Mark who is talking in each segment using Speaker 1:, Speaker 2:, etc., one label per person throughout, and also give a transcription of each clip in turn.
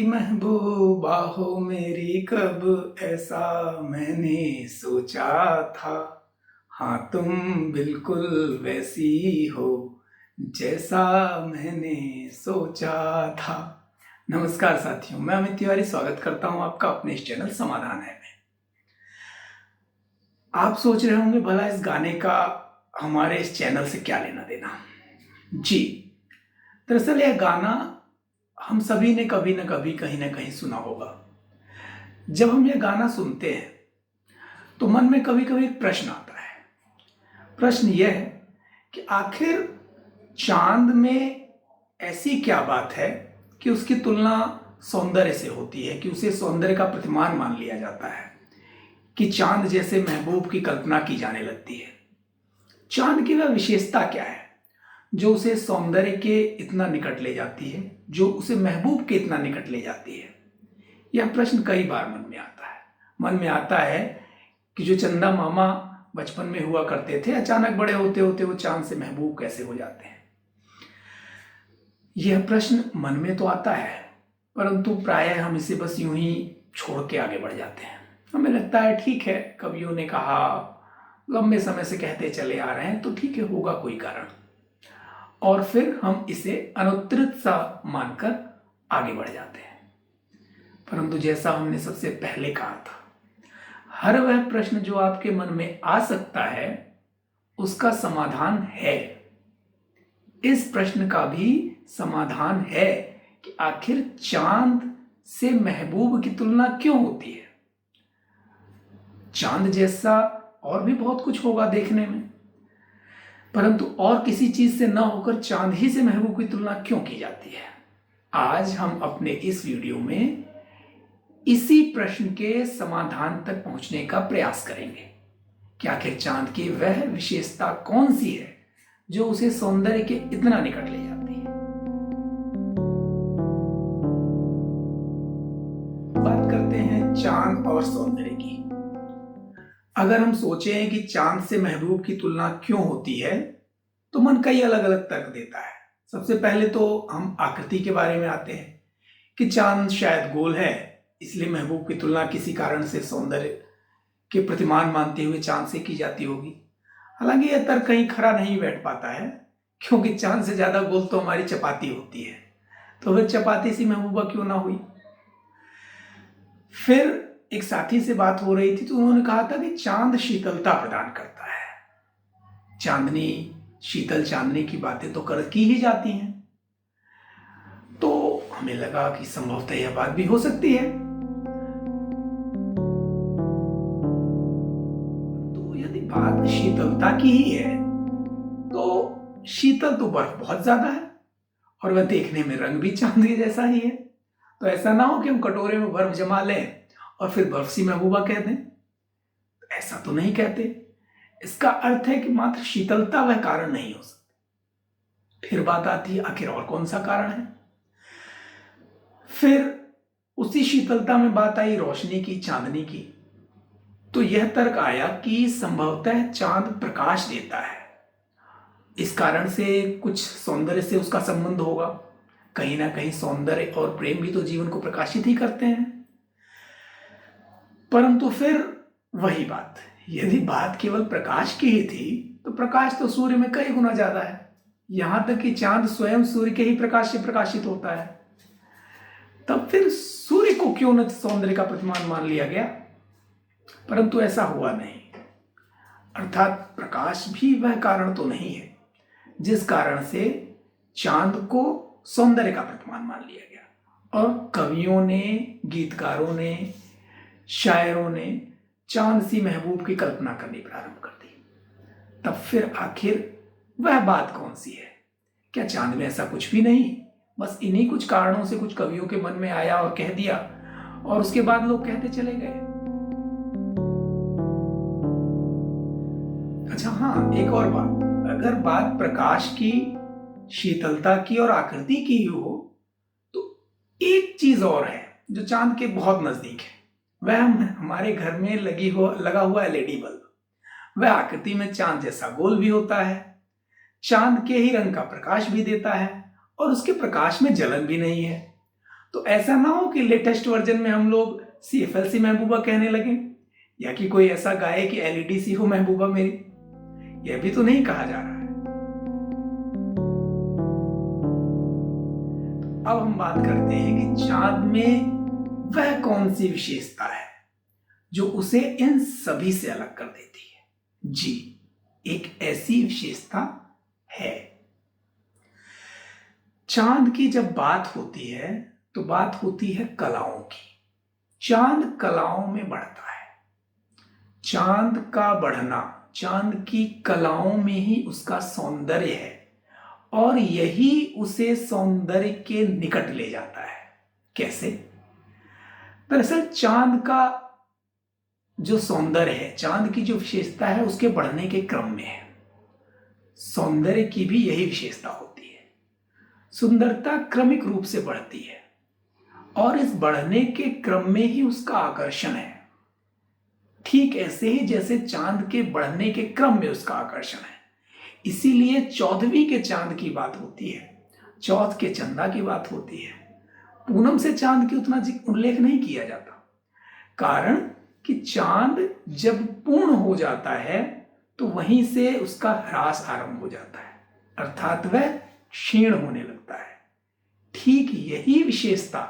Speaker 1: महबूबा हो मेरी, कब ऐसा मैंने सोचा था। हाँ, तुम बिल्कुल वैसी हो जैसा मैंने सोचा था। नमस्कार साथियों, मैं अमित तिवारी स्वागत करता हूं आपका अपने इस चैनल समाधान है में। आप सोच रहे होंगे भला इस गाने का हमारे इस चैनल से क्या लेना देना। जी, दरअसल यह गाना हम सभी ने कभी न कभी कहीं ना कहीं सुना होगा। जब हम यह गाना सुनते हैं तो मन में कभी कभी एक प्रश्न आता है। प्रश्न यह है कि आखिर चांद में ऐसी क्या बात है कि उसकी तुलना सौंदर्य से होती है, कि उसे सौंदर्य का प्रतिमान मान लिया जाता है, कि चांद जैसे महबूब की कल्पना की जाने लगती है। चांद की वह विशेषता क्या है जो उसे सौंदर्य के इतना निकट ले जाती है, जो उसे महबूब के इतना निकट ले जाती है। यह प्रश्न कई बार मन में आता है। मन में आता है कि जो चंदा मामा बचपन में हुआ करते थे, अचानक बड़े होते होते वो चांद से महबूब कैसे हो जाते हैं। यह प्रश्न मन में तो आता है, परंतु प्रायः हम इसे बस यूं ही छोड़ के आगे बढ़ जाते हैं। हमें लगता है ठीक है, कवियों ने कहा, लंबे समय से कहते चले आ रहे हैं, तो ठीक है, होगा कोई कारण। और फिर हम इसे अनुत्तरित सा मानकर आगे बढ़ जाते हैं। परंतु जैसा हमने सबसे पहले कहा था, हर वह प्रश्न जो आपके मन में आ सकता है उसका समाधान है। इस प्रश्न का भी समाधान है कि आखिर चांद से महबूब की तुलना क्यों होती है। चांद जैसा और भी बहुत कुछ होगा देखने में, परंतु और किसी चीज से न होकर चांद ही से महबूब की तुलना क्यों की जाती है। आज हम अपने इस वीडियो में इसी प्रश्न के समाधान तक पहुंचने का प्रयास करेंगे कि आखिर चांद की वह विशेषता कौन सी है जो उसे सौंदर्य के इतना निकट ले जाती है। बात करते हैं चांद और सौंदर्य की। अगर हम सोचें कि चांद से महबूब की तुलना क्यों होती है तो मन कई अलग अलग तर्क देता है। सबसे पहले तो हम आकृति के बारे में आते हैं कि चांद शायद गोल है, इसलिए महबूब की तुलना किसी कारण से सौंदर्य के प्रतिमान मानते हुए चांद से की जाती होगी। हालांकि यह तर्क कहीं खरा नहीं बैठ पाता है, क्योंकि चांद से ज्यादा गोल तो हमारी चपाती होती है, तो फिर चपाती सी महबूबा क्यों ना हुई। फिर एक साथी से बात हो रही थी तो उन्होंने कहा था कि चांद शीतलता प्रदान करता है। चांदनी, शीतल चांदनी की बातें तो कर की ही जाती हैं, तो हमें लगा कि संभवतः यह बात भी हो सकती है। तो यदि बात शीतलता की ही है तो शीतल तो बर्फ बहुत ज्यादा है और वह देखने में रंग भी चांद के जैसा ही है। तो ऐसा ना हो कि हम कटोरे में बर्फ जमा लें और फिर बर्फ सी महबूबा कह दें। ऐसा तो नहीं कहते। इसका अर्थ है कि मात्र शीतलता वह कारण नहीं हो सकती। फिर बात आती है आखिर और कौन सा कारण है। फिर उसी शीतलता में बात आई रोशनी की, चांदनी की। तो यह तर्क आया कि संभवतः चांद प्रकाश देता है, इस कारण से कुछ सौंदर्य से उसका संबंध होगा। कहीं ना कहीं सौंदर्य और प्रेम भी तो जीवन को प्रकाशित ही करते हैं। परंतु फिर वही बात, यदि बात केवल प्रकाश की ही थी तो प्रकाश तो सूर्य में कई गुना ज्यादा है। यहां तक कि चांद स्वयं सूर्य के ही प्रकाश से प्रकाशित होता है। तब फिर सूर्य को क्यों न सौंदर्य का प्रतिमान मान लिया गया। परंतु ऐसा हुआ नहीं। अर्थात प्रकाश भी वह कारण तो नहीं है जिस कारण से चांद को सौंदर्य का प्रतिमान मान लिया गया। और कवियों ने, गीतकारों ने, शायरों ने चांद सी महबूब की कल्पना करनी प्रारंभ कर दी। तब फिर आखिर वह बात कौन सी है। क्या चांद में ऐसा कुछ भी नहीं, बस इन्हीं कुछ कारणों से कुछ कवियों के मन में आया और कह दिया और उसके बाद लोग कहते चले गए। अच्छा हाँ, एक और बात, अगर बात प्रकाश की, शीतलता की और आकृति की हो तो एक चीज और है जो चांद के बहुत नजदीक है। वह हमारे घर में लगा हुआ एलईडी बल्ब। वह आकृति में चांद जैसा गोल भी होता है, चांद के ही रंग का प्रकाश भी देता है और उसके प्रकाश में जलन भी नहीं है। तो ऐसा ना हो कि लेटेस्ट वर्जन में हम लोग CFLC महबूबा कहने लगे, या कि कोई ऐसा गाए कि LEDC हो महबूबा मेरी। यह भी तो नहीं कहा जा रहा है। अब हम बात करते हैं कि चांद में वह कौन सी विशेषता है जो उसे इन सभी से अलग कर देती है। जी, एक ऐसी विशेषता है। चांद की जब बात होती है तो बात होती है कलाओं की। चांद कलाओं में बढ़ता है। चांद का बढ़ना, चांद की कलाओं में ही उसका सौंदर्य है, और यही उसे सौंदर्य के निकट ले जाता है। कैसे? दरअसल चांद का जो सौंदर्य है, चांद की जो विशेषता है, उसके बढ़ने के क्रम में है। सौंदर्य की भी यही विशेषता होती है। सुंदरता क्रमिक रूप से बढ़ती है, और इस बढ़ने के क्रम में ही उसका आकर्षण है। ठीक ऐसे ही जैसे चांद के बढ़ने के क्रम में उसका आकर्षण है। इसीलिए 14वीं के चांद की बात होती है, चौथ के चंदा की बात होती है। पूनम से चांद की उतना उल्लेख नहीं किया जाता, कारण कि चांद जब पूर्ण हो जाता है तो वहीं से उसका ह्रास आरंभ हो जाता है, अर्थात वह क्षीण होने लगता है। ठीक यही विशेषता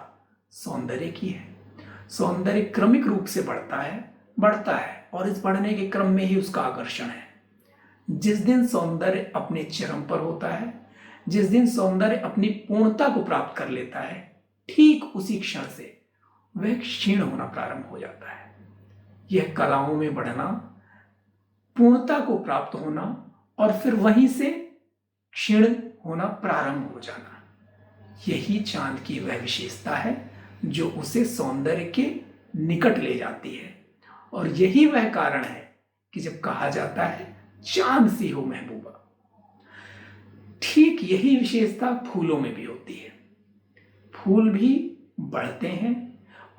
Speaker 1: सौंदर्य की है। सौंदर्य क्रमिक रूप से बढ़ता है, और इस बढ़ने के क्रम में ही उसका आकर्षण है। जिस दिन सौंदर्य अपने चरम पर होता है, जिस दिन सौंदर्य अपनी पूर्णता को प्राप्त कर लेता है, ठीक उसी क्षण से वह क्षीण होना प्रारंभ हो जाता है। यह कलाओं में बढ़ना, पूर्णता को प्राप्त होना, और फिर वहीं से क्षीण होना प्रारंभ हो जाना, यही चांद की वह विशेषता है जो उसे सौंदर्य के निकट ले जाती है। और यही वह कारण है कि जब कहा जाता है चांद सी हो महबूबा, ठीक यही विशेषता फूलों में भी होती है। फूल भी बढ़ते हैं,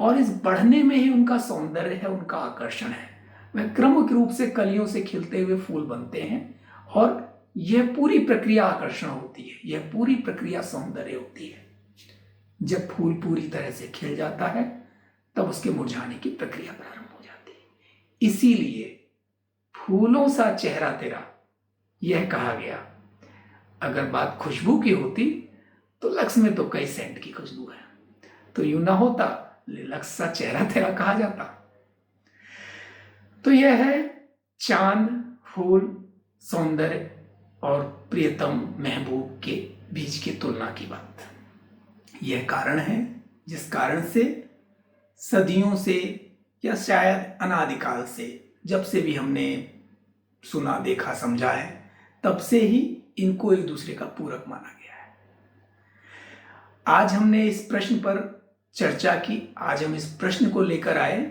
Speaker 1: और इस बढ़ने में ही उनका सौंदर्य है, उनका आकर्षण है। वह क्रमिक रूप से कलियों से खिलते हुए फूल बनते हैं, और यह पूरी प्रक्रिया आकर्षण होती है, यह पूरी प्रक्रिया सौंदर्य होती है। जब फूल पूरी तरह से खिल जाता है तब उसके मुरझाने की प्रक्रिया प्रारंभ हो जाती है। इसीलिए फूलों सा चेहरा तेरा, यह कहा गया। अगर बात खुशबू की होती तो लक्स में तो कई सेंट की खुशबू है, तो यूं ना होता, लक्स सा चेहरा तेरा कहा जाता। तो यह है चांद, फूल, सौंदर्य और प्रियतम महबूब के बीच की तुलना की बात। यह कारण है जिस कारण से सदियों से, या शायद अनादिकाल से, जब से भी हमने सुना, देखा, समझा है, तब से ही इनको एक दूसरे का पूरक माना गया है। आज हमने इस प्रश्न पर चर्चा की, आज हम इस प्रश्न को लेकर आए।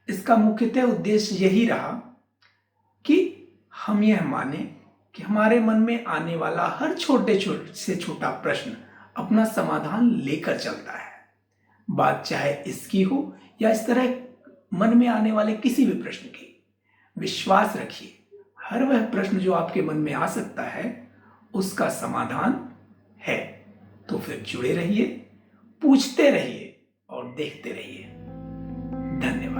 Speaker 1: इसका मुख्यतः उद्देश्य यही रहा कि हम यह माने कि हमारे मन में आने वाला हर छोटे से छोटा प्रश्न अपना समाधान लेकर चलता है। बात चाहे इसकी हो या इस तरह मन में आने वाले किसी भी प्रश्न की, विश्वास रखिए, हर वह प्रश्न जो आपके मन में आ सकता है उसका समाधान है। तो फिर जुड़े रहिए, पूछते रहिए और देखते रहिए। धन्यवाद।